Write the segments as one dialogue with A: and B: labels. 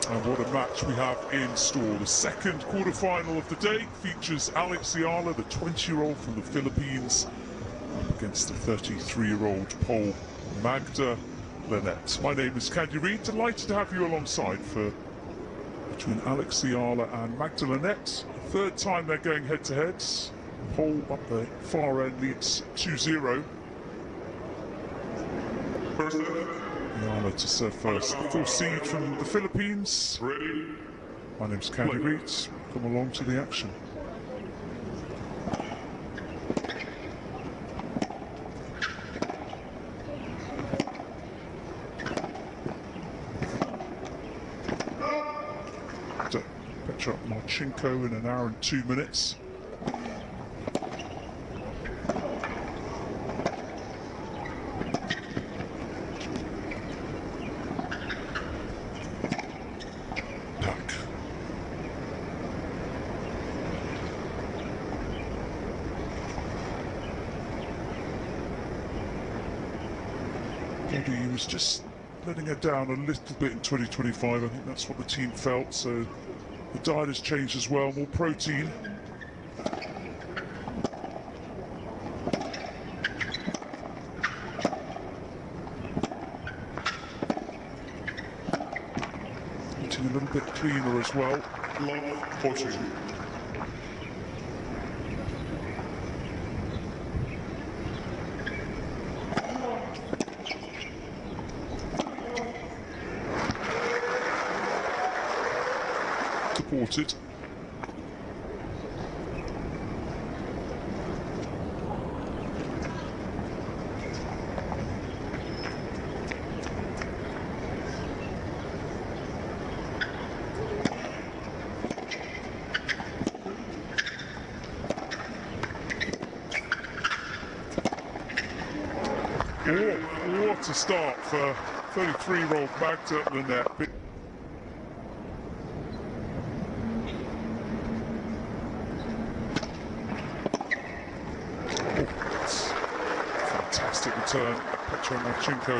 A: And what a match we have in store. The second quarterfinal of the day features Eala, the 20-year-old from the Philippines, up against the 33-year-old Pole, Magda Linette. My name is Candy Reid. Delighted to have you alongside for between Eala and Magda Linette. Third time they're going head-to-head. Pole up the far end leads 2-0. Eala to serve first. Full seed from the Philippines. My name's Candy Reid. Come along to the action. Petra Marchenko in 1 hour and 2 minutes. He was just letting her down a little bit in 2025. I think that's what the team felt. So the diet has changed as well. More protein. Eating a little bit cleaner as well. Long protein. Supported. What a start for 33-year-old Magda Linette. Fantastic return. Petra Marchenko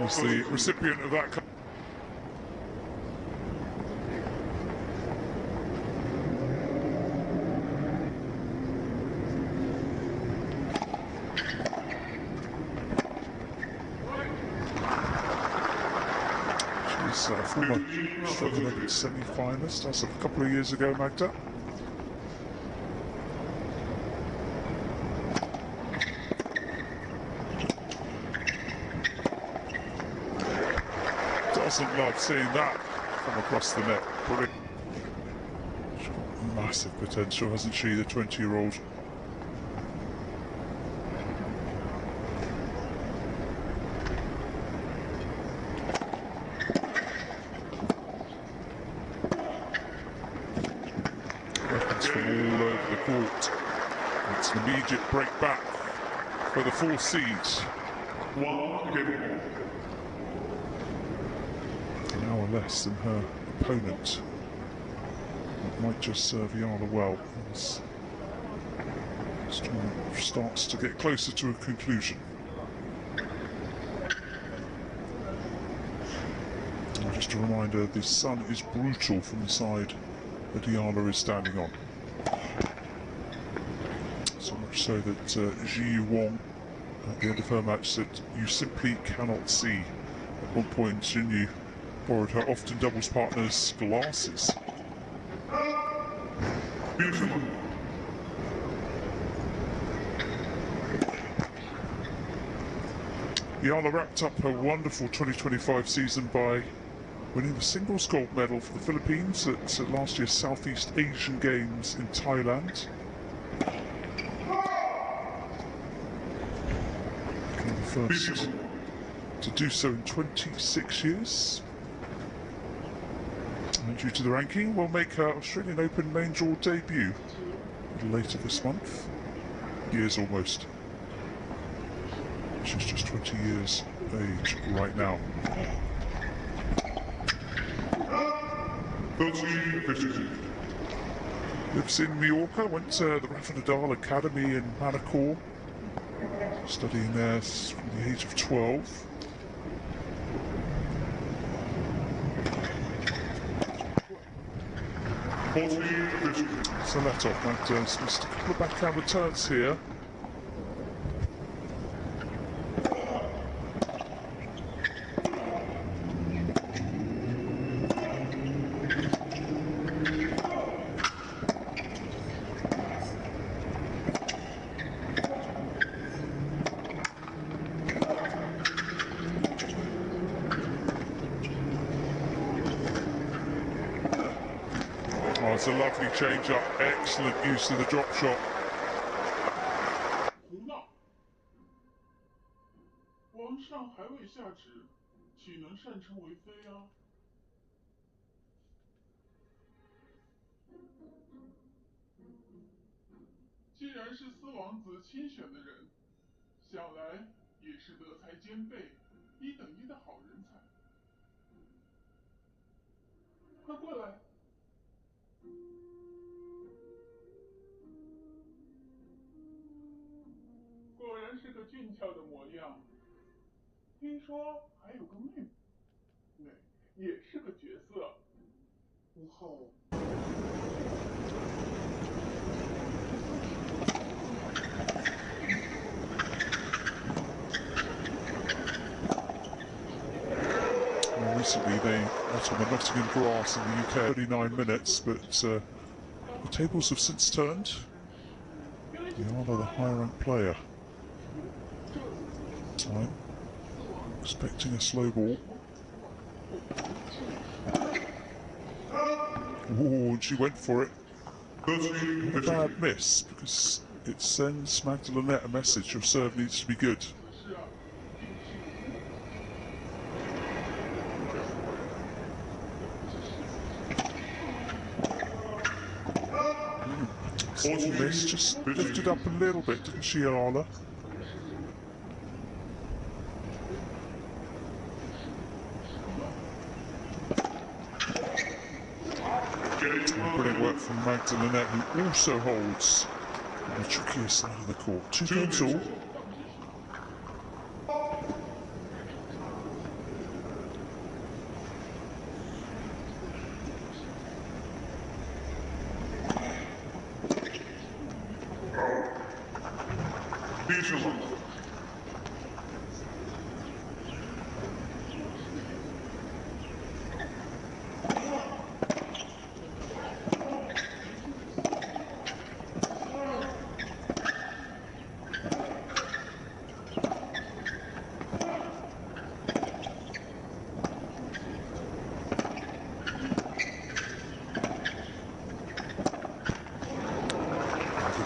A: was the recipient of that. She's a former Olympic semi-finalist as of a couple of years ago, Magda. Doesn't love seeing that come across the net. Brilliant. She's got massive potential, hasn't she, the 20-year-old? Weapons from all over the court. It's an immediate break back for the 4 seeds. An hour less than her opponent. That might just serve Eala well as this tournament starts to get closer to a conclusion. And just a reminder, the sun is brutal from the side that Eala is standing on. So much so that Ji Wong at the end of her match said you simply cannot see. At one point, Jinyu borrowed her often doubles partner's glasses. Beautiful. Eala wrapped up her wonderful 2025 season by winning the singles gold medal for the Philippines at last year's Southeast Asian Games in Thailand. Becoming the first to do so in 26 years. And due to the ranking, will make her Australian Open main draw debut a little later this month. Years almost. She's just 20 years of age right now. Lives in Mallorca, went to the Rafa Nadal Academy in Manacor, studying there from the age of 12. So let off Magda's missed a couple of backhand returns here. Oh, it's a lovely change-up. Excellent use of the drop shot.
B: 胡闹！皇上还未下旨，岂能擅称为非啊？既然是四王子亲选的人，想来也是德才兼备、1等1的好人才。快过来！果然是个俊俏的模样。听说还有个妹妹，也是个角色。武后。
A: Recently they met on the Nottingham grass in the UK 39 minutes, but the tables have since turned. Eala, the higher ranked player. Time. Expecting a slow ball. Ooh, and she went for it. Not a bad miss, because it sends Magda Linette a message your serve needs to be good. Miss, just lifted up a little bit, didn't she, Eala? Brilliant work from Magda Linette, who also holds on the trickiest side of the court. 2 games all.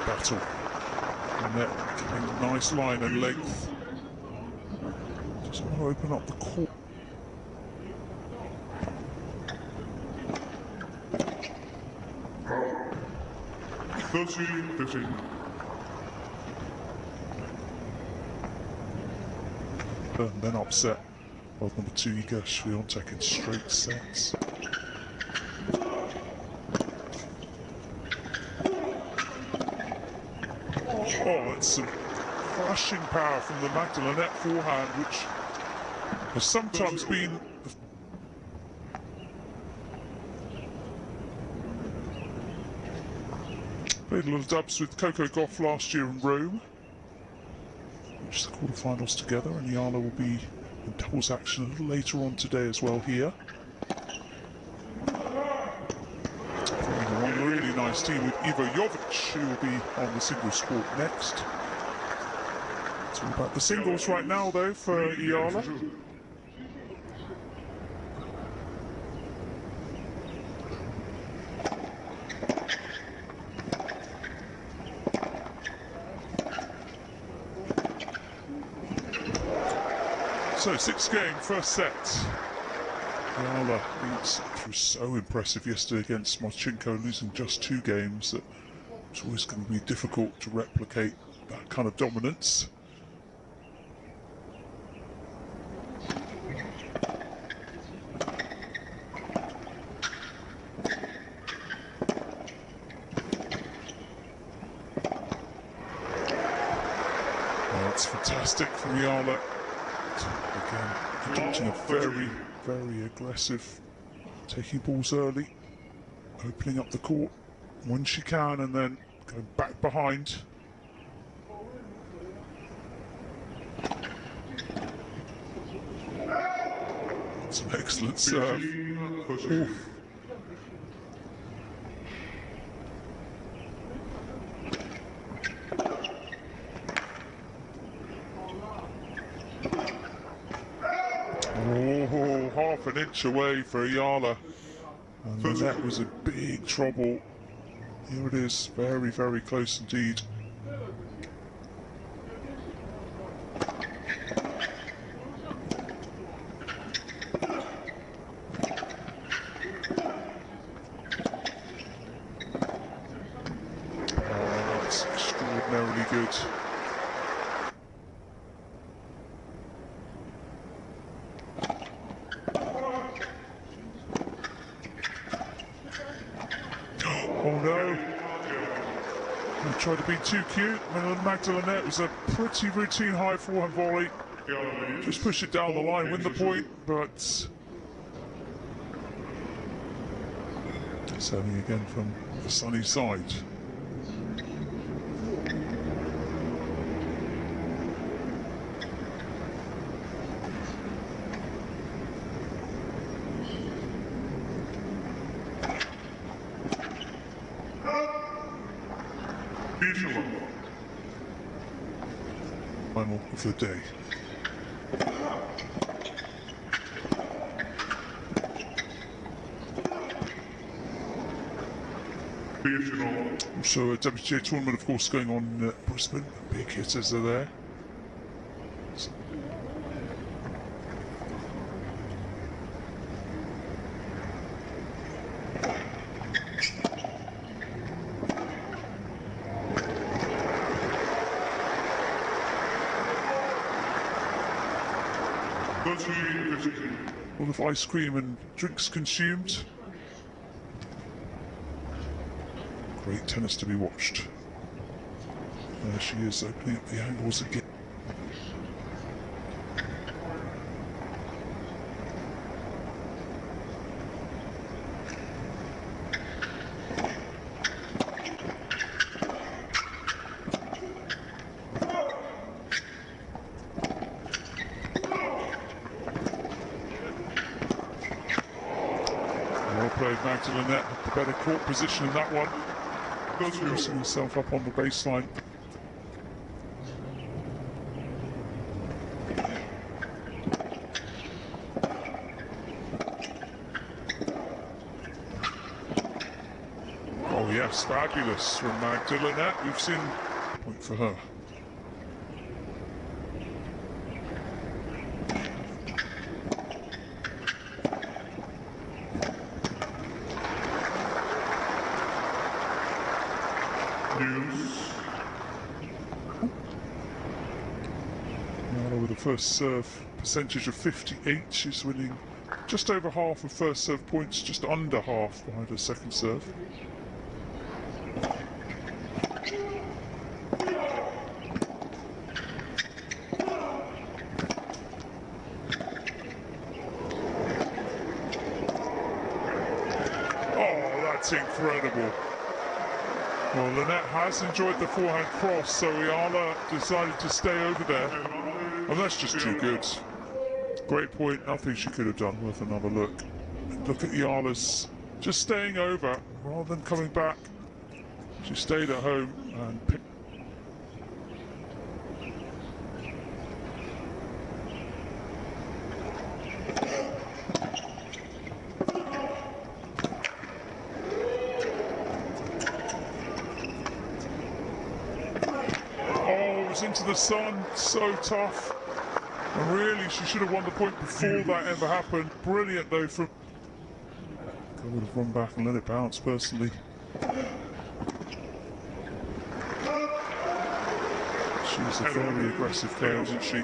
A: Battle. Linette getting a nice line and length. Just want to open up the court. And then upset world number 2 Iga Swiatek in straight sets. Oh, that's some crushing power from the Magda Linette forehand, which has sometimes been played a little dubs with Coco Gauff last year in Rome. Reached the quarterfinals together, and Eala will be in doubles action a little later on today as well here. One really nice team with Ivo Jovic, who will be on the singles court next. It's all about the singles right now, though, for Eala. So, 6th game, first set. Eala leads. It was so impressive yesterday against Marchenko, losing just 2 games. That it's always going to be difficult to replicate that kind of dominance. That's fantastic from Eala. Again, adopting a very, very aggressive, taking balls early. opening up the court when she can and then going back behind. It's an excellent serve. Oof. Oh, half an inch away for Eala. And the net was in big trouble. Here it is, very, very close indeed. Oh, that's extraordinarily good. Oh no! I tried to be too cute. Magda Linette was a pretty routine high forehand volley. Just push it down the line, win the point, but serving again from the sunny side. Final of the day. So a WTA tournament, of course, going on in Brisbane. Big hitters are there. A lot of ice cream and drinks consumed. Great tennis to be watched. There she is, opening up the angles again. Well played, Magda Linette, the better court position in that one. Forcing herself up on the baseline. Oh yes, fabulous from Magda Linette. We've seen a point for her. Eala with a first serve percentage of 58. She's winning just over half of first serve points, just under half behind her second serve. Oh, that's incredible. Well, Linette has enjoyed the forehand cross, so Eala decided to stay over there. And that's just too good. Great point, nothing she could have done. Worth another look. Look at Eala's just staying over rather than coming back. She stayed at home and picked. Into the sun, so tough. And really, she should have won the point before that ever happened. Brilliant though from. I would have run back and let it bounce personally. She's a very aggressive player, isn't she?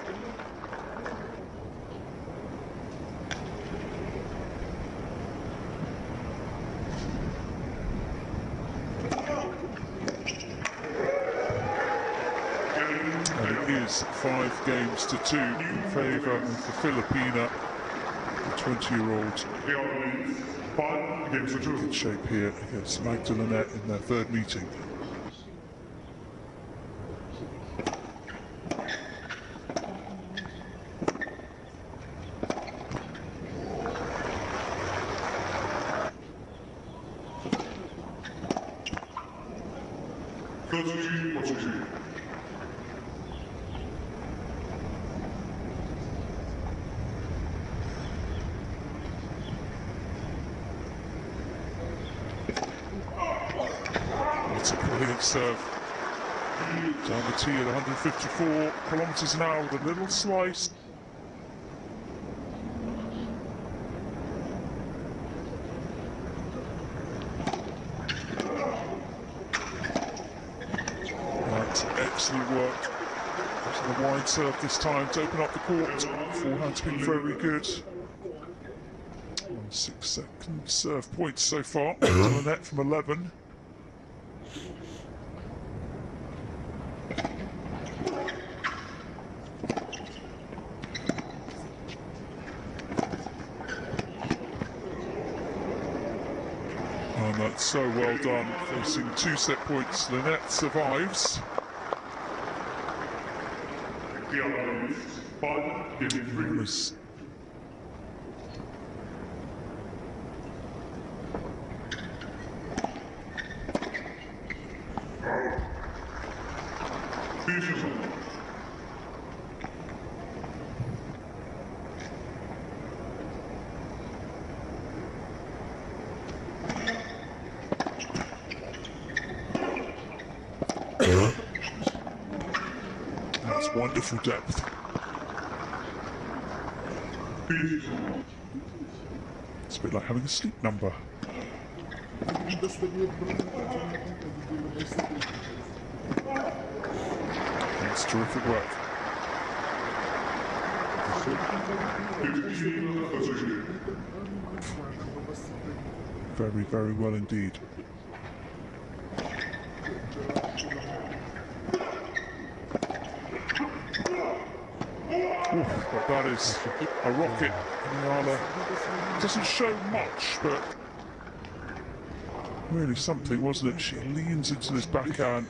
A: And it is 5 games to 2 in favour of the Filipina, the 20-year-old. Good shape here against Magda Linette in their third meeting. It's a brilliant serve. Down the tee at 154 kilometres an hour with a little slice. That's excellent work. The wide serve this time to open up the court. Forehand's been very good. 6-second serve points so far. Linette from 11. And that's so well done. Facing 2 set points, Linette survives. That's wonderful depth. It's a bit like having a sleep number. That's terrific work. Very, very well indeed. But that is a rocket. Eala doesn't show much, but really something, wasn't it? She leans into this backhand.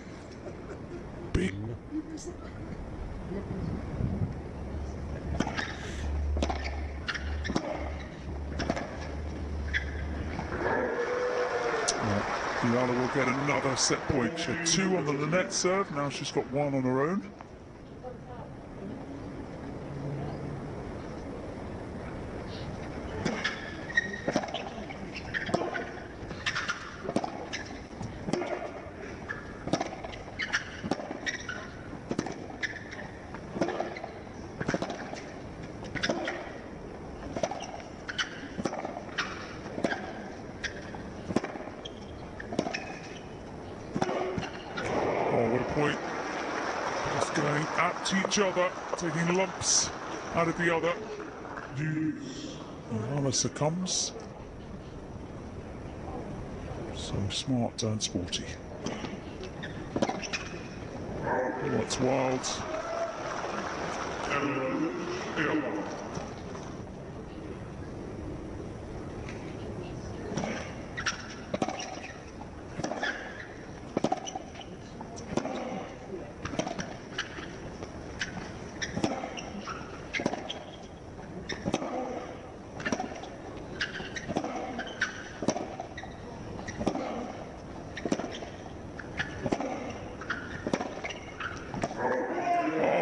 A: Big. Eala will get another set point. She had 2 on the Linette serve, now she's got 1 on her own. Point. Just going at each other, taking lumps out of the other. Eala succumbs. So smart and sporty. What's wild?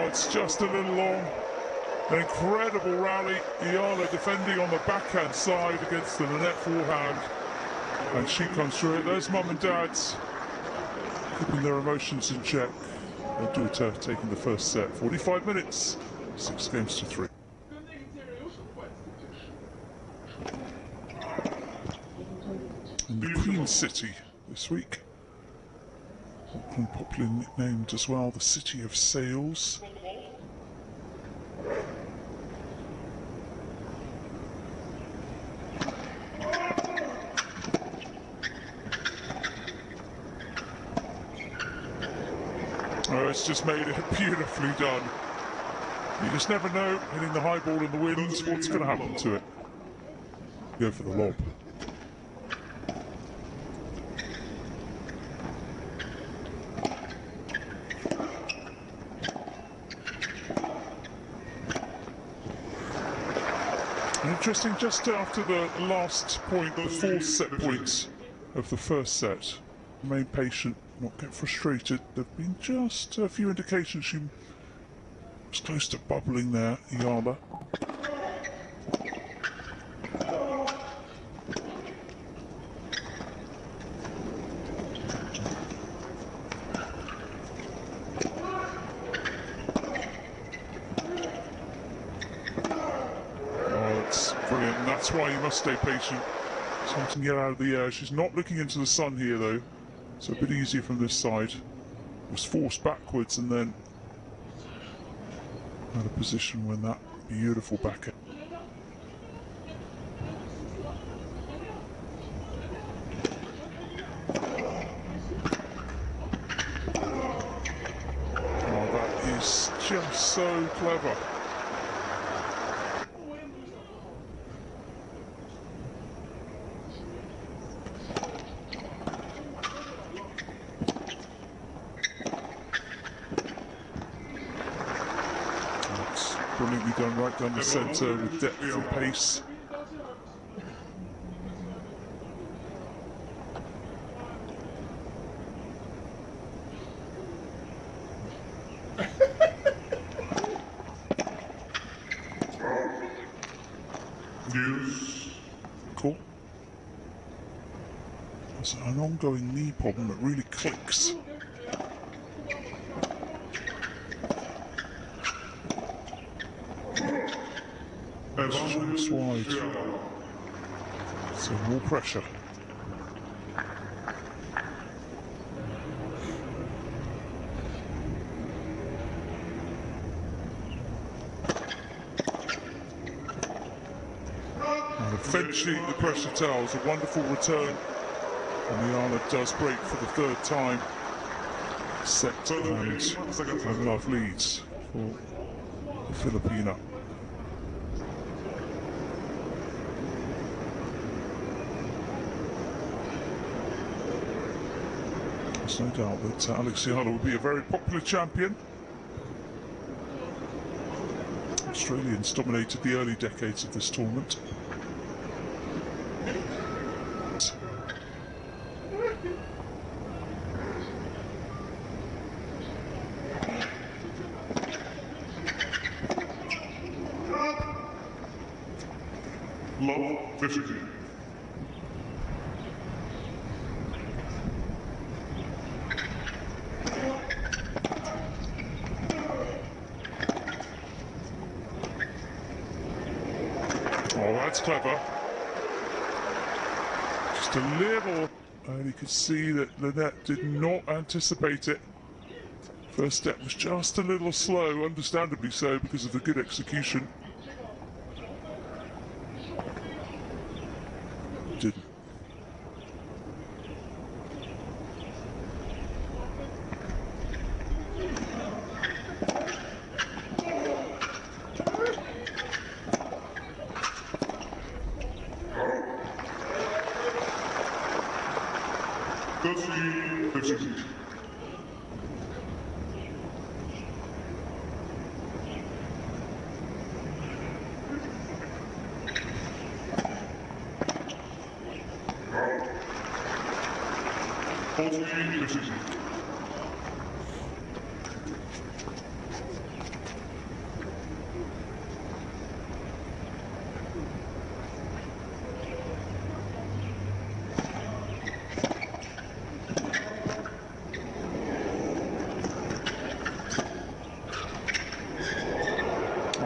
A: It's just a little long. An incredible rally. Eala defending on the backhand side against the Linette forehand. And she comes through it. There's mum and dads keeping their emotions in check. Their daughter taking the first set. 45 minutes, 6 games to 3. In the Queen City this week. Auckland popularly nicknamed as well the City of Sails. Oh, it's just made it beautifully done. You just never know, hitting the high ball in the wind, what's going to happen to it. Go for the lob. interesting, just after the last point, the fourth set point of the first set, remain patient, not get frustrated. There have been just a few indications she was close to bubbling there, Eala. Brilliant, that's why you must stay patient. Something to get out of the air. She's not looking into the sun here though, so a bit easier from this side. Was forced backwards and then had a position when that beautiful back end. Oh, that is just so clever. Brilliantly done right down the centre with depth and pace.
B: Yes.
A: Cool. It's an ongoing knee problem that really clicks. Just wide. So more pressure. And eventually the pressure tells. A wonderful return. And Eala does break for the third time. Set and love leads for the Filipina. There's no doubt that Alexandra would be a very popular champion. Australians dominated the early decades of this tournament.
B: Love 50.
A: Oh, that's clever. Just a little, and you could see that Linette did not anticipate it. First step was just a little slow, understandably so, because of the good execution. Didn't.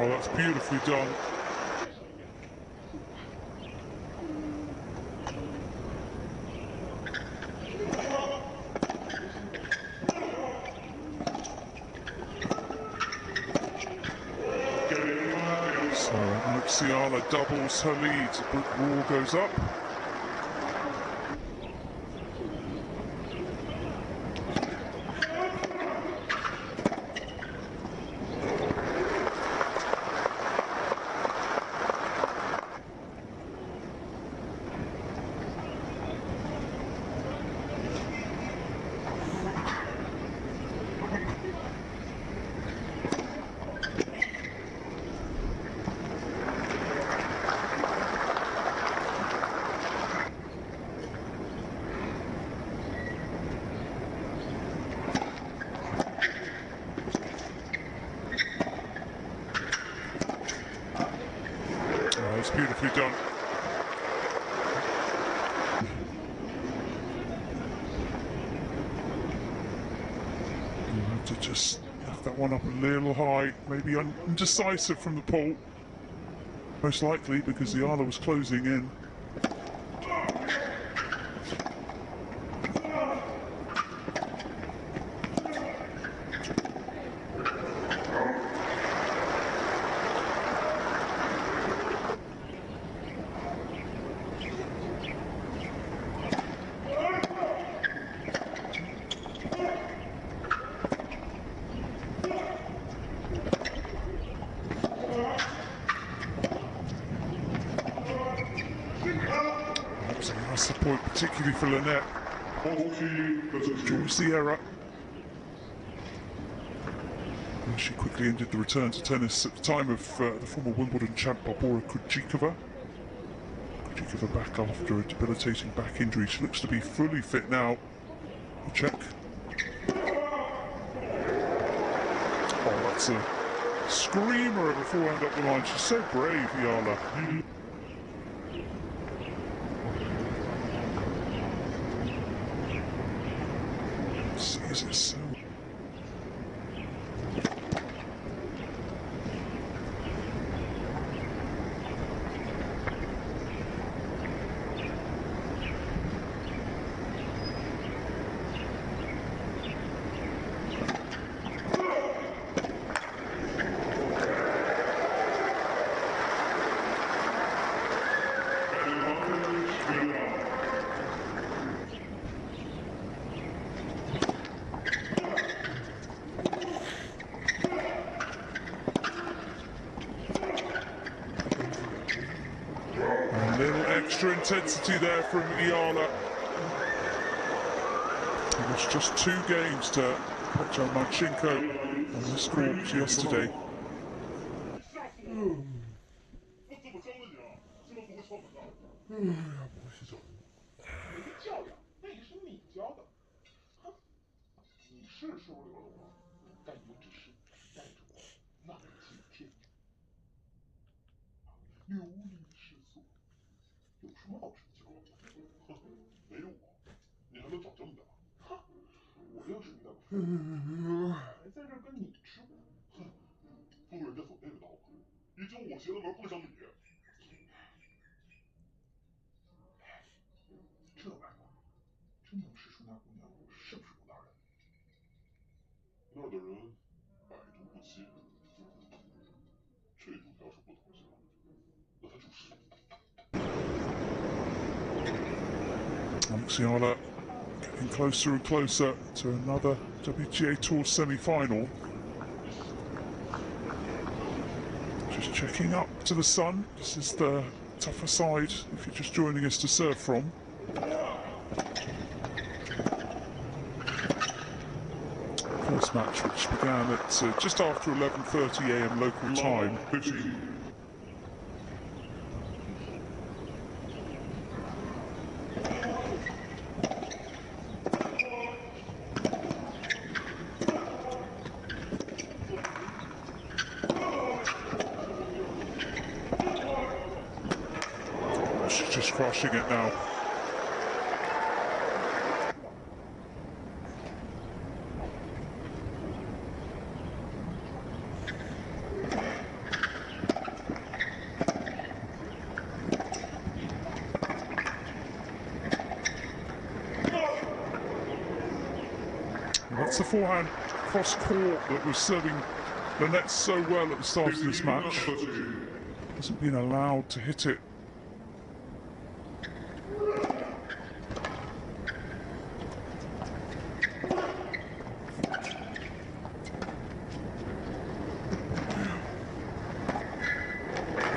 A: Oh, that's beautifully done. So Eala doubles her lead, but Raw goes up. To just left that one up a little high, maybe indecisive from the pole. Most likely because the Eala was closing in. That's the point, particularly for Linette. Draws the error. And she quickly ended the return to tennis at the time of the former Wimbledon champ Barbora Krejcikova. Krejcikova back after a debilitating back injury. She looks to be fully fit now. We'll check. Oh, that's a screamer of a forehand up the line. She's so brave, Eala. Sees it so. Extra intensity there from Eala. It was just 2 games to Marchenko on this court yesterday. Alexandra getting closer and closer to another WTA Tour semi-final. Just checking up to the sun. This is the tougher side if you're just joining us to serve from. First match, which began at just after 11:30 AM local time. She's just crushing it now. That's the forehand cross court that was serving Linette so well at the start of this match. Hasn't been allowed to hit it.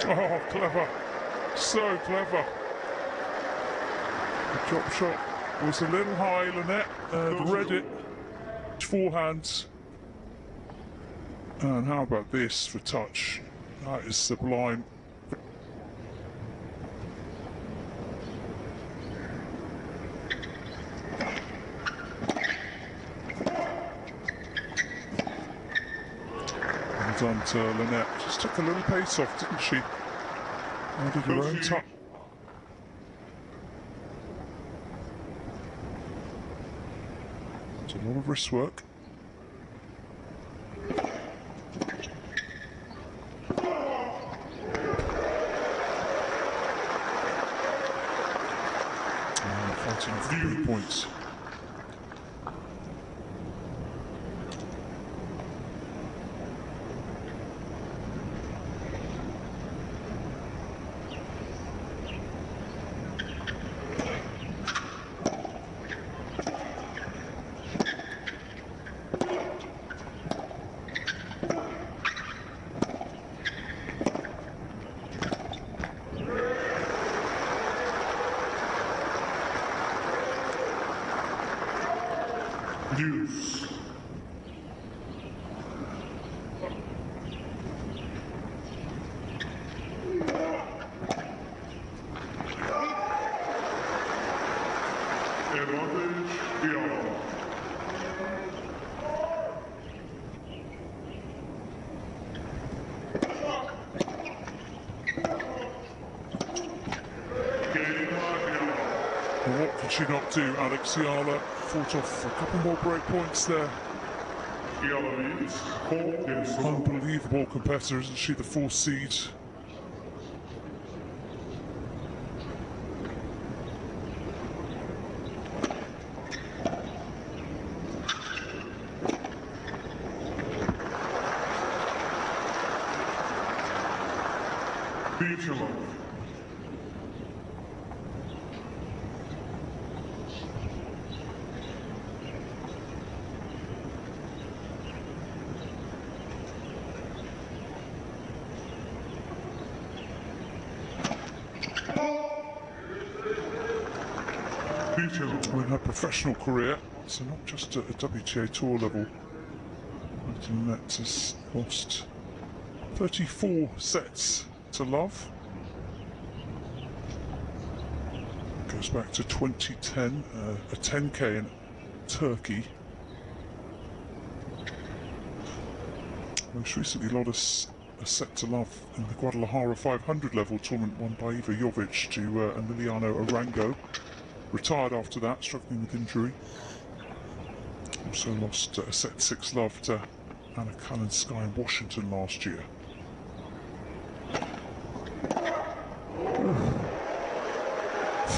A: Oh, clever. So clever. The drop shot was a little high. Linette read it. Forehand. And how about this for touch? That is sublime. Well done to Linette. Just took a little pace off, didn't she? Added her own touch. It's a lot of wrist work. fighting for 3 points. News. Advantage, Eala. What could she not do? Alexandra fought off a couple more break points there. Eala leads. Unbelievable competitor, isn't she? The 4th seed. Eala. In her professional career, so not just at a WTA tour level, Magda Linette has lost 34 sets to love. Goes back to 2010, a 10K in Turkey. Most recently lost a set to love in the Guadalajara 500 level tournament won by Iva Jovic to Emiliano Arango. Retired after that, struggling with injury. Also lost a set 6 love to Anna Kalinskaya in Washington last year.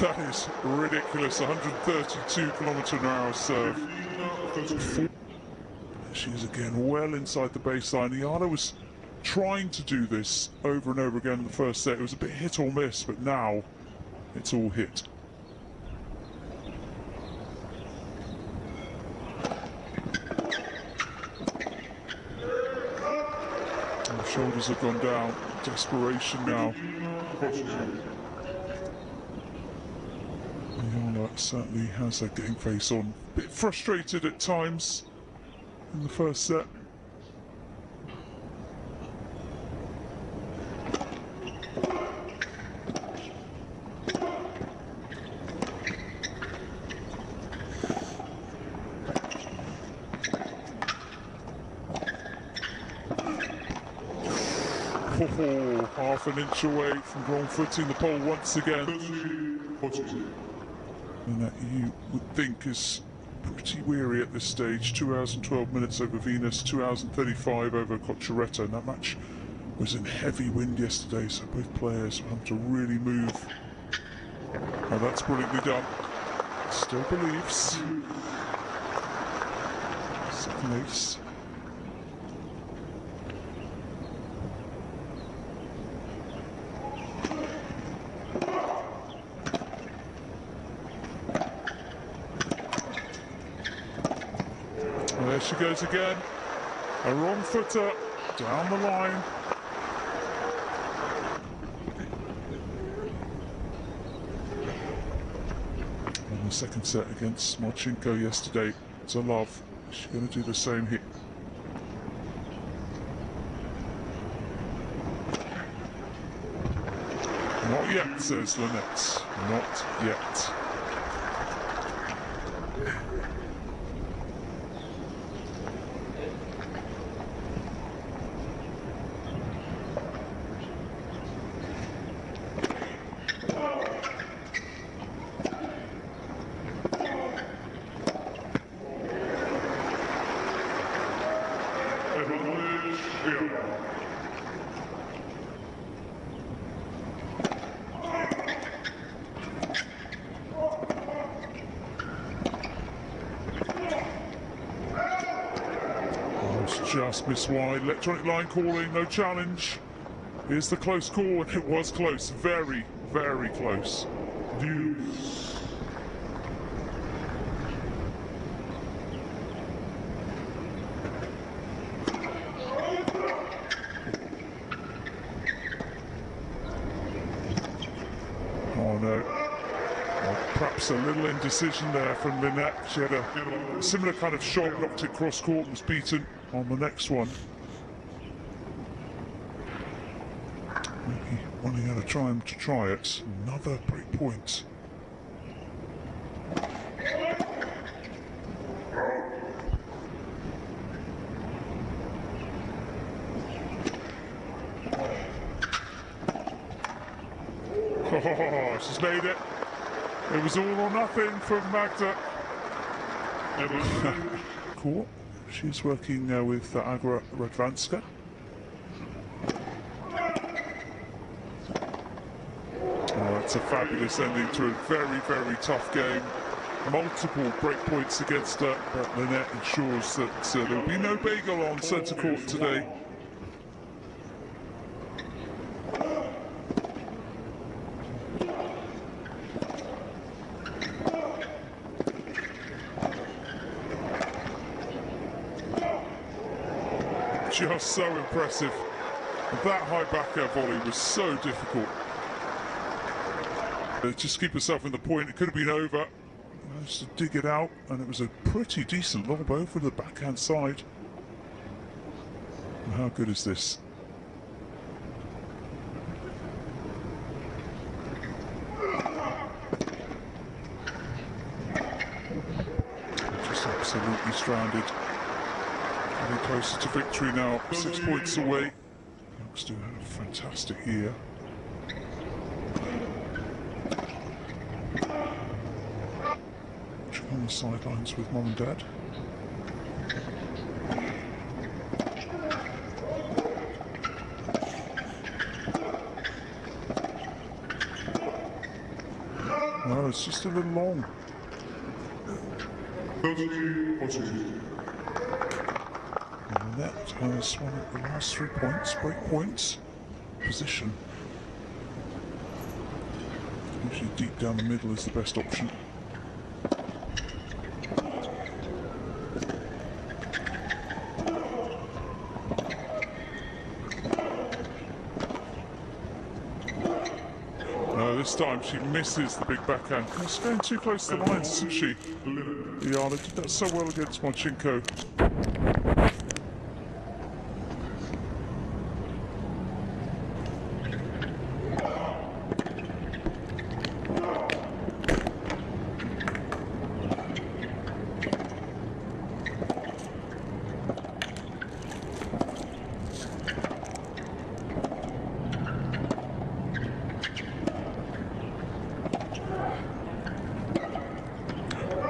A: That is ridiculous, 132 km/h serve. She is again well inside the baseline. Eala was trying to do this over and over again in the first set. It was a bit hit or miss, but now it's all hit. Shoulders have gone down. Desperation now. Eala certainly has a game face on. A bit frustrated at times in the first set. Oh, half an inch away from wrong footing the pole once again. And that you would think is pretty weary at this stage. 2 hours and 12 minutes over Venus, 2 hours and 35 over Cocciaretta, and that match was in heavy wind yesterday, so both players will have to really move. Oh, that's brilliantly done. Still believes. Second ace. There she goes again. A wrong footer down the line. And the second set against Marchenko yesterday. It's a love. Is she going to do the same here? Not yet, says Linette. Not yet. just missed wide. Electronic line calling, no challenge. Here's the close call, and it was close. Very, very close. Oh no. Well, perhaps a little indecision there from Linette. She had a similar kind of shot, knocked it cross court and was beaten on the next one. Maybe running out of time to try it. Another break point. Oh, she's made it. It was all or nothing from Magda. Cool. She's working with Agra Radvanska. Oh, it's a fabulous ending to a very, very tough game. Multiple breakpoints against her, but Linette ensures that there will be no bagel on centre court today. Just so impressive. That high back air volley was so difficult. Just keep herself in the point. It could have been over. Managed to dig it out, and it was a pretty decent lob over the backhand side. And how good is this? Just absolutely stranded. Getting closer to victory now, 6 points away. Youngster had a fantastic year. Watching on the sidelines with mum and dad. No, it's just a little long. Linette has one of the last 3 points, break points, position. Usually deep down the middle is the best option. No, this time she misses the big backhand. She's going too close to the lines, isn't she? Eala did that so well against Marchenko.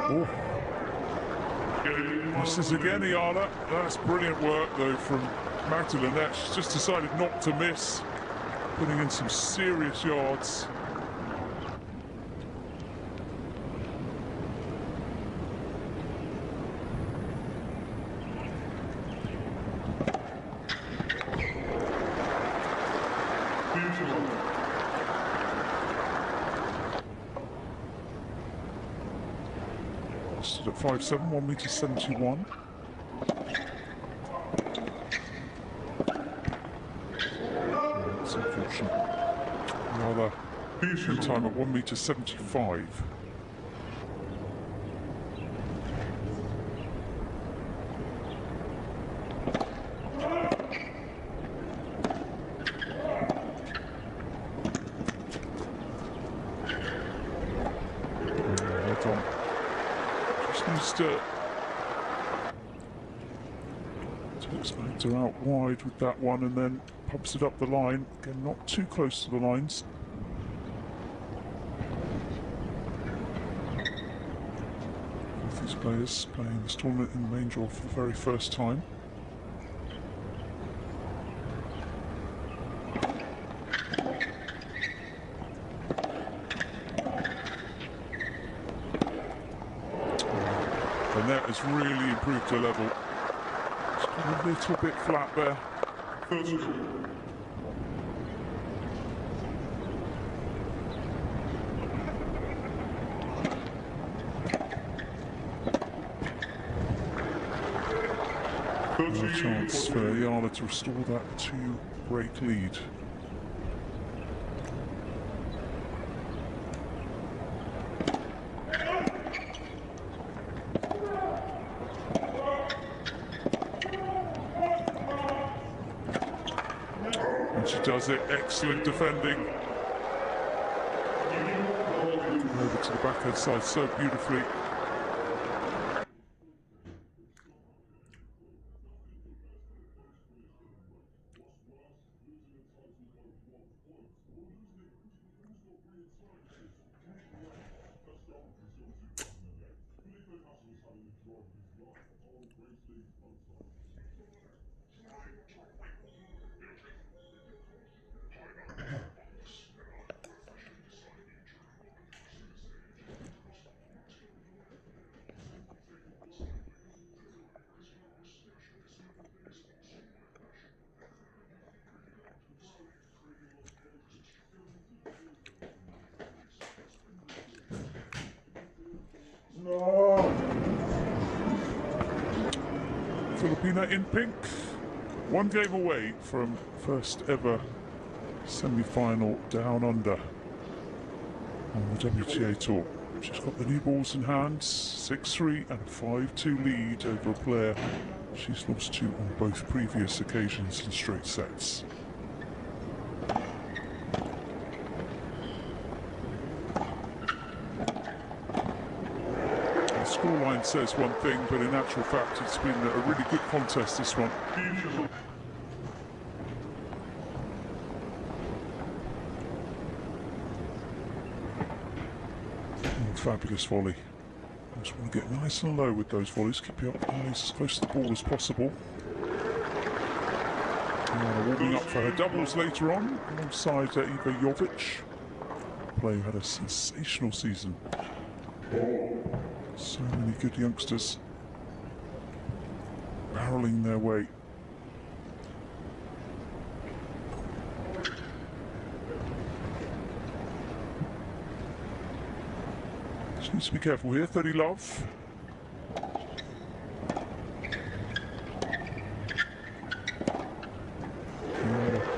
A: Oh. Misses again, Eala. That's brilliant work, though, from Magda Linette. She's just decided not to miss, putting in some serious yards. Stood at 5'7", 1m71. That's unfortunate. Rather in time at 1m75. Well done. Needs to takes Magda out wide with that one and then pumps it up the line. Again, not too close to the lines. Both these players playing this tournament in the main draw for the very first time. Linette has really improved her level. She's A little bit flat there. No chance for Eala to restore that two-break lead. And she does it. Excellent defending. Over to the backhand side so beautifully. Filipina in pink, one game away from first ever semi-final down under on the WTA tour. She's got the new balls in hand, 6-3 and a 5-2 lead over a player she's lost to on both previous occasions in straight sets. The scoreline says one thing, but in actual fact it's been a really good contest, this one. Fabulous volley. Just want to get nice and low with those volleys, keep your eyes as close to the ball as possible. Warming up for her doubles later on, alongside Iva Jovic, a player who had a sensational season. So many good youngsters barreling their way. She needs to be careful here, 30 love.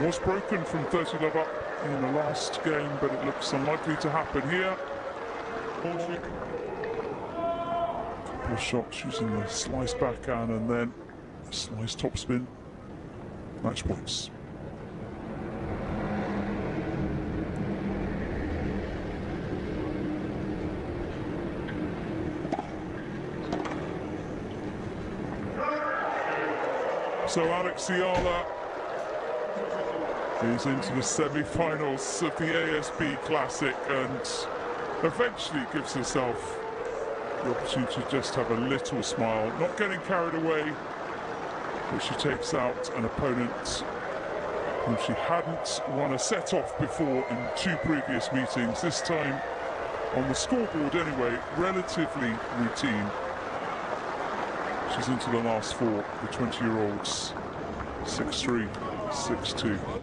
A: Was broken from 30 love up in the last game, but it looks unlikely to happen here. Couple of shots using the slice backhand and then slice topspin. Match points. So Eala is into the semi-finals of the ASB Classic and eventually gives herself the opportunity to just have a little smile, not getting carried away, but she takes out an opponent whom she hadn't won a set off before in 2 previous meetings, this time on the scoreboard anyway, relatively routine. She's into the last 4, the 20-year-olds, 6-3, 6-2.